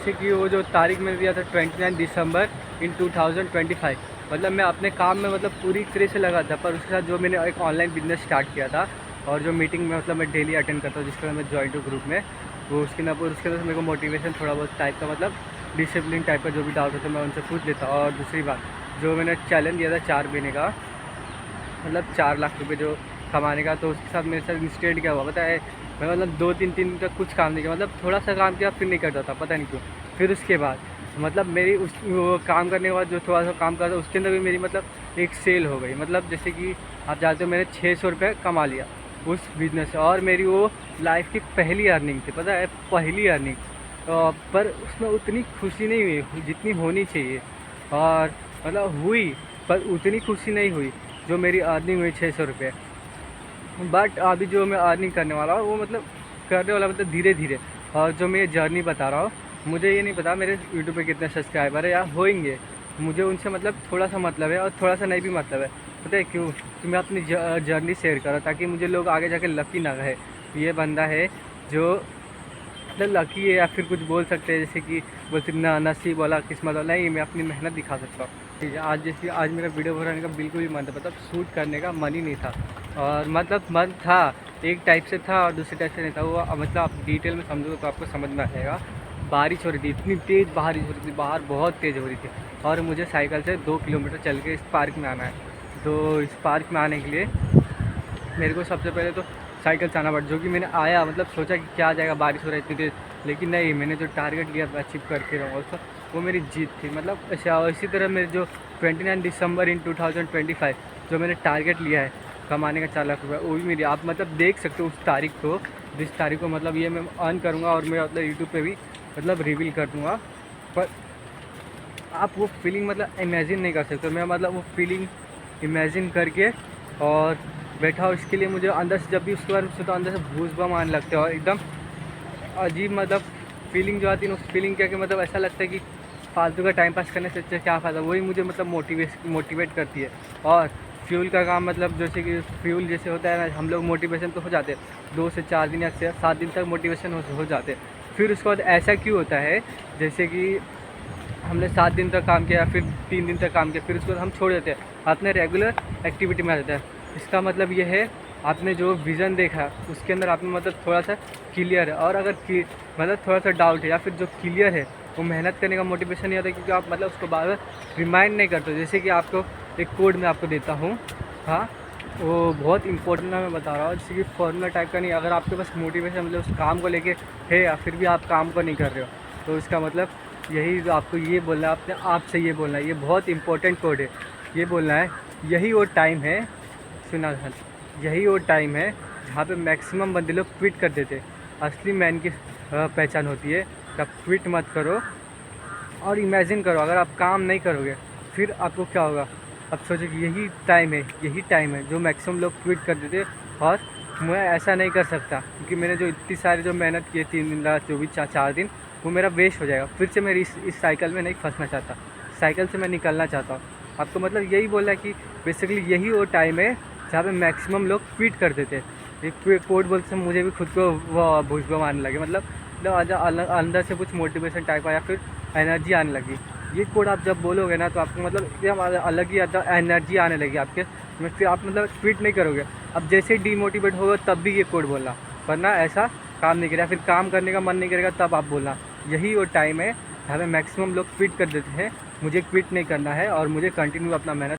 जैसे कि वो जो तारीख मैंने दिया था 29 दिसंबर इन 2025, मतलब मैं अपने काम में मतलब पूरी तरह से लगा था। पर उसके साथ जो मैंने एक ऑनलाइन बिजनेस स्टार्ट किया था और जो मीटिंग में मतलब मैं डेली अटेंड करता हूँ जिसके मैं जॉइंट हूँ ग्रुप में, वो उसके अंदर मेरे को मोटिवेशन थोड़ा बहुत टाइप का मतलब डिसिप्लिन टाइप का जो भी डाउट होता है मैं उनसे पूछ लेता हूँ। और दूसरी बात, जो मैंने चैलेंज दिया था 4 महीने का, मतलब 4 लाख रुपए जो कमाने का, तो उसके साथ मेरे साथ इंसिडेंट क्या हुआ पता है। मैं मतलब 2-3 दिन तक कुछ काम नहीं किया, मतलब थोड़ा सा काम किया फिर नहीं करता था, पता नहीं क्यों। फिर उसके बाद मतलब मेरी उस वो काम करने के बाद जो थोड़ा सा काम करता उसके अंदर भी मेरी मतलब एक सेल हो गई। मतलब जैसे कि आप जानते हो मैंने 600 रुपये कमा लिया उस बिज़नेस से, और मेरी वो लाइफ की पहली अर्निंग थी, पता है, पहली अर्निंग। पर उसमें उतनी खुशी नहीं हुई जितनी होनी चाहिए, और मतलब हुई पर उतनी खुशी नहीं हुई जो मेरी अर्निंग हुई 600 रुपये। बट अभी जो मैं अर्निंग करने वाला हूँ वो मतलब करने वाला मतलब धीरे धीरे। और जो मैं ये जर्नी बता रहा हूँ, मुझे ये नहीं पता मेरे यूट्यूब पे कितने सब्सक्राइबर है या होंगे, मुझे उनसे मतलब थोड़ा सा मतलब है और थोड़ा सा नहीं भी मतलब है। पता है क्यों? कि मैं अपनी जर्नी शेयर करूँ ताकि मुझे लोग आगे जाके लकी ना कहे ये बंदा है जो मतलब लकी है, या फिर कुछ बोल सकते हैं जैसे कि बोलते ना नसीब वाला किस्मत वाला। नहीं, मैं अपनी मेहनत दिखा सकता हूँ। ठीक है, आज जैसे आज मेरा वीडियो बनाने का बिल्कुल भी मन था, मतलब शूट करने का मन ही नहीं था। और मतलब मन था, एक टाइप से था और दूसरे टाइप से नहीं था। वो मतलब आप डिटेल में समझोगे तो आपको समझ में आएगा। बारिश हो रही थी, इतनी तेज़ बारिश हो रही थी, बाहर बहुत तेज़ हो रही थी, और मुझे साइकिल से 2 किलोमीटर चल के इस पार्क में आना है। तो इस पार्क में आने के लिए मेरे को सबसे पहले तो साइकिल से आना पड़ा, जो कि मैंने आया, मतलब सोचा कि क्या आ जाएगा, बारिश हो रही है इतनी तेज़, लेकिन नहीं, मैंने जो टारगेट लिया अचीव करके रहूँगा उसको, वो मेरी जीत थी। मतलब इसी तरह मेरे जो 29 दिसंबर इन 2025 जो मैंने टारगेट लिया है कमाने का 4 लाख रुपये, वो भी मेरी, आप मतलब देख सकते हो उस तारीख को, जिस तारीख को मतलब ये मैं अर्न करूँगा, और मैं मतलब यूट्यूब पे भी मतलब रिवील कर दूँगा। पर आप वो फीलिंग मतलब इमेजिन नहीं कर सकते। मैं मतलब वो फीलिंग इमेजिन करके और बैठा हूँ इसके लिए। मुझे अंदर से जब भी उसके बारे में सोचता हूँ अंदर से गूज़बम्स आने लगते हैं, और एकदम अजीब मतलब फीलिंग जो आती है ना, उस फीलिंग क्या कि मतलब ऐसा लगता है कि फालतू का टाइम पास करने से अच्छा क्या फ़ायदा। वही मुझे मतलब मोटिवेट करती है। और फ्यूल का काम मतलब जैसे कि फ्यूल जैसे होता है ना, हम लोग मोटिवेशन तो हो जाते हैं 2 से 4 दिन या 7 दिन तक मोटिवेशन हो जाते हैं। फिर उसके बाद ऐसा क्यों होता है, जैसे कि हमने 7 दिन तक काम किया, फिर 3 दिन तक काम किया, फिर उसके बाद हम छोड़ देते हैं, अपने रेगुलर एक्टिविटी में आ जाते हैं। इसका मतलब ये है, आपने जो विज़न देखा उसके अंदर आपने मतलब थोड़ा सा क्लियर है, और अगर मतलब थोड़ा सा डाउट है या फिर जो क्लियर है वो मेहनत करने का मोटिवेशन नहीं आता, क्योंकि आप मतलब उसको बार बार रिमाइंड नहीं करते। जैसे कि आपको एक कोड मैं आपको देता हूँ, हाँ, वो बहुत इंपॉर्टेंट है, मैं बता रहा हूँ, जैसे कि फॉर्मूला टाइप का नहीं। अगर आपके पास मोटिवेशन मतलब उस काम को लेके है या फिर भी आप काम को नहीं कर रहे हो, तो इसका मतलब यही जो आपको ये बोलना है, अपने आप से ये बोलना है, ये बहुत इंपॉर्टेंट कोड है। ये बोलना है, यही वो टाइम है, सुना ध्यान, यही वो टाइम है जहाँ पे मैक्सिमम बंदे लोग क्विट कर देते। असली मैन की पहचान होती है तब क्विट मत करो, और इमेजिन करो अगर आप काम नहीं करोगे फिर आपको क्या होगा। अब सोचो कि यही टाइम है जो मैक्सिमम लोग क्विट कर देते। और मैं ऐसा नहीं कर सकता, क्योंकि मैंने जो इतनी सारी जो मेहनत की है 3 दिन लगा, 24 4 दिन, वो मेरा वेस्ट हो जाएगा। फिर से मैं इस साइकिल में नहीं फंसना चाहता, साइकिल से मैं निकलना चाहता हूँ। आपको मतलब यही बोलना है कि बेसिकली यही वो टाइम है जहाँ पे मैक्सिमम लोग क्विट कर देते। एक कोड बोलते समय मुझे भी खुद को वो भूस्बम आने लगे, मतलब अंदर से कुछ मोटिवेशन टाइप आया, फिर एनर्जी आने लगी। ये कोड आप जब बोलोगे ना तो आपको मतलब एकदम अलग ही एनर्जी आने लगी आपके में, फिर आप मतलब क्विट नहीं करोगे। अब जैसे ही डीमोटिवेट होगा तब भी ये कोड बोलना, वरना ऐसा काम नहीं करेगा, फिर काम करने का मन नहीं करेगा तब आप बोलना। यही वो टाइम है जहाँ पे मैक्सिमम लोग क्विट कर देते हैं। मुझे क्विट नहीं करना है और मुझे कंटिन्यू अपना मेहनत